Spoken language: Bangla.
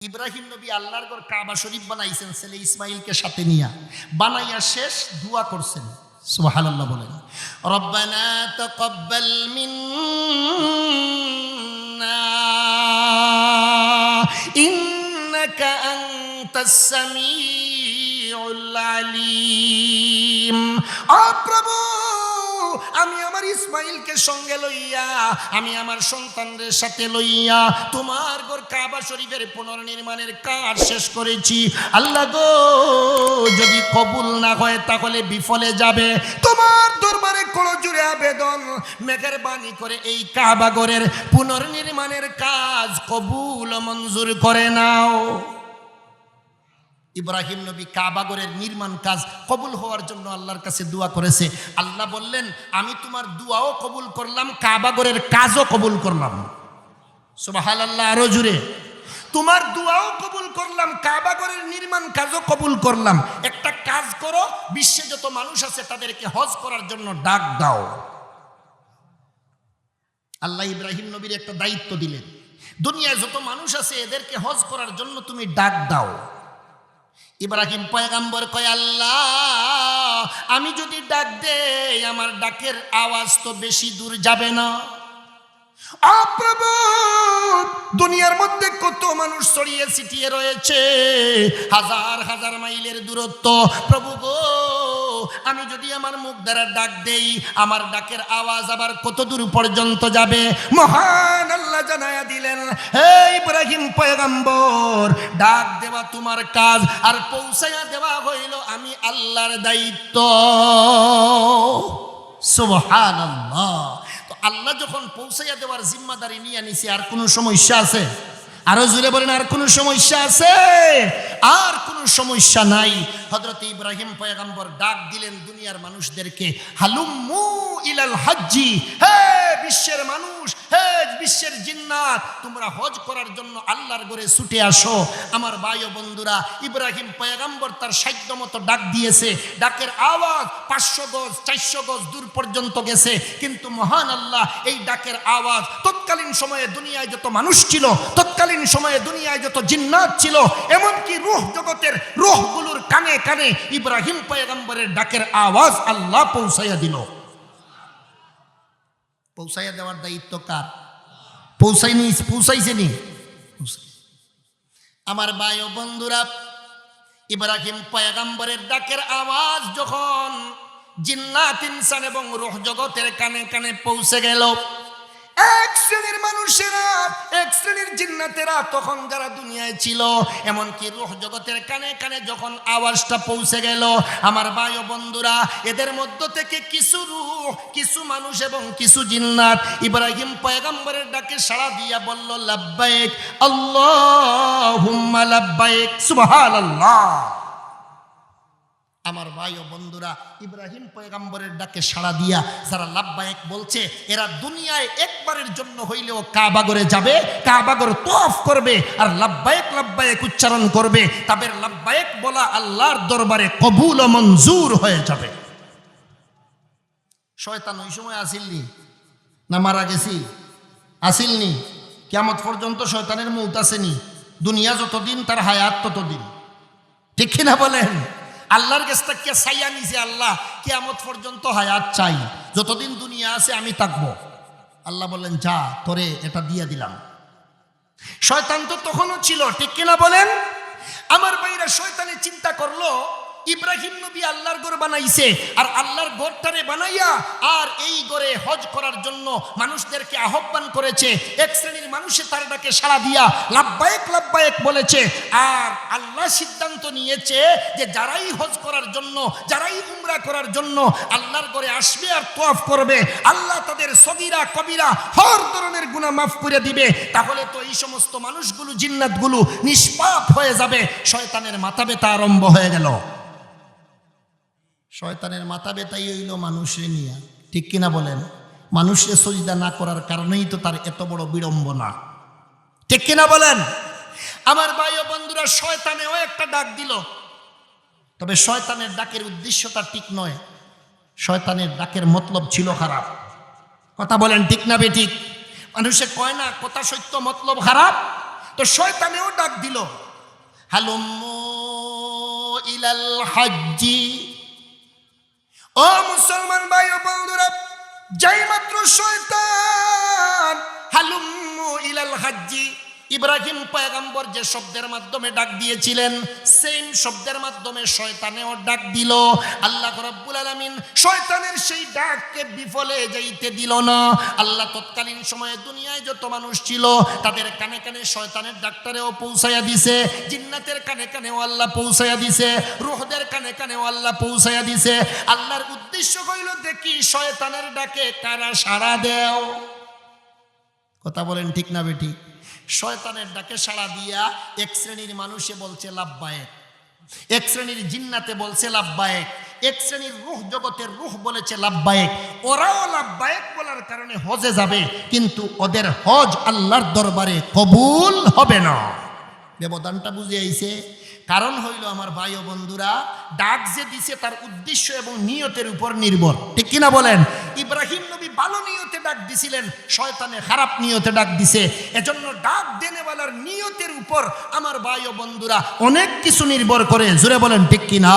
ইব্রাহিম নবী আল্লাহর ঘর কাবা শরীফ বানাইছেন ছেলে ইসমাইলকে সাথে নিয়া, বানাইয়া শেষ দোয়া করছেন। সুবহানাল্লাহ বলেন, রব্বানা তাকাব্বাল মিন্না ইন্নাকা আনতাস সামিউল আলিম। ও প্রভু, আমি আমার ইসমাইলকে সঙ্গে লইয়া, আমি আমার সন্তানদের সাথে লইয়া তোমার ঘর কাবা শরীফের পুনর্নির্মাণের কাজ শেষ করেছি। আল্লাহ গো, যদি কবুল না হয় তাহলে বিফলে যাবে। তোমার দরবারে করজোড়ে আবেদন, মেহেরবানি করে এই কাবা ঘরের পুনর্নির্মাণের কাজ কবুল মঞ্জুর করে নাও। ইব্রাহিম নবী কাবা ঘরের নির্মাণ কাজ কবুল হওয়ার জন্য আল্লাহর কাছে দোয়া করেছে। আল্লাহ বললেন, আমি তোমার দোয়াও কবুল করলাম, কাবা ঘরের কাজও কবুল করলাম। সুবহানাল্লাহ, আরো জুড়ে, তোমার দোয়াও কবুল করলাম, কাবা ঘরের নির্মাণ কাজও কবুল করলাম। একটা কাজ করো, বিশ্বে যত মানুষ আছে তাদেরকে হজ করার জন্য ডাক দাও। আল্লাহ ইব্রাহিম নবীর একটা দায়িত্ব দিলেন, দুনিয়ায় যত মানুষ আছে এদেরকে হজ করার জন্য তুমি ডাক দাও। ইব্রাহিম পয়গম্বর কয়, আল্লাহ, আমি যদি ডাক দেই আমার ডাকের আওয়াজ তো বেশি দূর যাবে না। প্রভু, দুনিয়ার মধ্যে কত মানুষ ছড়িয়ে ছিটিয়ে রয়েছে, হাজার হাজার মাইলের দূরত্ব। প্রভু গো, আমি যদি আমার মুখ দ্বারা ডাক দেই আমার ডাকের আওয়াজ আবার কত দূর পর্যন্ত যাবে। মহান আল্লাহ জানায়া দিলেন, হে ইব্রাহিম পয়গম্বর, ডাক দেওয়া তোমার কাজ, আর পৌঁছায়া দেওয়া হইল আমি আল্লাহর দায়িত্ব। সুবহানাল্লাহ। আল্লাহ যখন পৌঁছাইয়া দেওয়ার জিম্মাদারি নিয়ে নিছে, আর কোনো সমস্যা আছে? আরো জোরে বলেন, আর কোনো সমস্যা আছে? আর কোনো সমস্যা নাই। হযরত ইব্রাহিম পয়গম্বর ডাক দিলেন দুনিয়ার মানুষদেরকে, হালুম্মু ইলাল হজ্জি, হে বিশ্বের মানুষ, হে বিশ্বের জিন্নাত, তোমরা হজ করার জন্য আল্লাহর ঘরে ছুটে আসো। আমার ভাই ও বন্ধুরা, ইব্রাহিম পয়গম্বর তার সাধ্য মতো ডাক দিয়েছে। ডাকের আওয়াজ 500 গজ 400 গজ দূর পর্যন্ত গেছে, কিন্তু মহান আল্লাহ এই ডাকের আওয়াজ তৎকালীন সময়ে দুনিয়ায় যত মানুষ ছিল, তৎকালীন সময়ে দুনিয়ায় যত জিন্নাত ছিল, এমনকি রূহ জগতের রূহগুলোর কানে কানে ইব্রাহিম পয়গম্বরের ডাকের আওয়াজ আল্লাহ পৌঁছাইয়া দিল। পৌঁছাইয়া দেওয়ার দায়িত্ব কার? পৌঁছাইছে নি? আমার ভাই ও বন্ধুরা, ইব্রাহিম পয়গম্বরের ডাকের আওয়াজ যখন জিন্নাত, ইনসান এবং রূহ জগতের কানে কানে পৌঁছে গেল, এক শ্রেণীর মানুষেরা, এক শ্রেণীর জিন্নাতেরা তখন যারা দুনিয়ায় ছিল, এমনকি রূহ জগতের কানে কানে যখন আওয়াজটা পৌঁছে গেল, আমার ভাই ও বন্ধুরা, এদের মধ্য থেকে কিছু রূহ, কিছু মানুষ এবং কিছু জিন্নাত ইব্রাহিম পয়গম্বরের ডাকে সাড়া দিয়া বলল, লাব্বাইক আল্লাহুম্মা লাব্বাইক। সুবহানাল্লাহ। আমার ভাই ও বন্ধুরা, ইব্রাহিম পয়গম্বরের ডাকে সাড়া দিয়া যারা লাব্বাইক বলছে, এরা দুনিয়ায় একবারের জন্য হইলেও কাবা ঘরে যাবে, কাবা ঘর তওয়াফ করবে, আর লাব্বাইক লাব্বাইক উচ্চারণ করবে। তাদের লাব্বাইক বলা আল্লাহর দরবারে কবুল ও মঞ্জুর হয়ে যাবে। শয়তান ওই সময় আসিলনি না মারা গেছি? আসিলনি? কিয়ামত পর্যন্ত শয়তানের মউত আসেনি। দুনিয়া যতদিন তার হায়াত ততদিন, ঠিক কিনা বলেন? আল্লাহর কাছ থেকে চাইয়া নিছে, আল্লাহ কিয়ামত পর্যন্ত হায়াত চাই, যতদিন দুনিয়া আছে আমি থাকবো। আল্লাহ বললেন, যা, তোরে এটা দিয়া দিলাম। শয়তান তো তখনও ছিল, ঠিক কিনা বলেন? আমার ভাইরা, শয়তানে চিন্তা করলো ইব্রাহিম নবী আল্লাহর ঘর বানাইছে, আর আল্লাহর ঘরটারে বানাইয়া আর এই ঘরে হজ করার জন্য মানুষদেরকে আহ্বান করেছে। এক শ্রেণীর মানুষে তার ডাকে সাড়া দিয়া লাব্বাইক লাব্বাইক বলেছে, আর আল্লাহ সিদ্ধান্ত নিয়েছে যে যারাই হজ করার জন্য, যারাই উমরা করার জন্য আল্লাহর ঘরে আসবে আর তওয়াফ করবে, আল্লাহ তাদের সগীরা কবিরা হর ধরনের গুনাহ মাফ করে দিবে। তাহলে তো এই সমস্ত মানুষগুলো, জিন্নাতগুলো নিষ্পাপ হয়ে যাবে। শয়তানের মাথা ব্যথা আরম্ভ হয়ে গেল। শয়তানের মাথা ব্যথাই হইল মানুষে নিয়ে, ঠিক কিনা বলেন? মানুষে সজদা না করার কারণেই তো তার এত বড় বিড়ম্বনা, ঠিক কিনা বলেন? আমার ভাই ও বন্ধুরা, শয়তানেও একটা ডাক দিল, তবে শয়তানের ডাকের উদ্দেশ্যটা ঠিক নয়। শয়তানের ডাকের মতলব ছিল খারাপ। কথা বলেন ঠিক না বেঠিক? মানুষে কয় না কথা সত্য, মতলব খারাপ। তো শয়তানেও ডাক দিল, হালুম্মু ইলাল হাজ্জি। ও মুসলমান ভাই ও বন্ধুরা, যাই মাত্র শয়তান হালুম্মু ইলাল হাজ্জি, ইব্রাহিম পয়গম্বর যে শব্দের মাধ্যমে ডাক দিয়েছিলেন সেম শব্দের মাধ্যমে শয়তানেও ডাক দিল। আল্লাহ রাব্বুল আলামিন শয়তানের সেই ডাককে বিফলে যাইতে দিল না। আল্লাহ তৎকালীন সময়ে দুনিয়ায় যত মানুষ ছিল তাদের কানে কানে শয়তানের ডাকটারেও পৌঁছায়া দিছে, জিন্নাতের কানে কানেও আল্লাহ পৌঁছায়া দিছে, রূহদের কানে কানেও আল্লাহ পৌঁছায়া দিছে। আল্লাহর উদ্দেশ্য হইল দেখি শয়তানের ডাকে কারা সাড়া দেও। কথা বলেন ঠিক না বেঠিক? শয়তানের ডাকে সাড়া দিয়া এক শ্রেণীর মানুষে বলছে লাব্বায়েক, এক শ্রেণীর জিন্নাতে বলছে লাব্বায়েক, এক শ্রেণীর রূহ জগতের রূহ বলেছে লাব্বায়েক। ওরাও লাব্বায়েক বলার কারণে হজে যাবে, কিন্তু ওদের হজ আল্লাহর দরবারে কবুল হবে না। ব্যবধানটা বুঝে আইছে? কারণ হইল আমার ভাই ও বন্ধুরা, ডাক যে দিছে তার উদ্দেশ্য এবং নিয়তের উপর নির্ভর, ঠিক কিনা বলেন? ইব্রাহিম নবী ভালো নিয়তে ডাক দিছিলেন, শয়তানে খারাপ নিয়তে ডাক দিছে। এজন্য ডাক দেনেওয়ালার নিয়তের উপর আমার ভাই ও বন্ধুরা অনেক কিছু নির্ভর করে। জোরে বলেন ঠিক কিনা?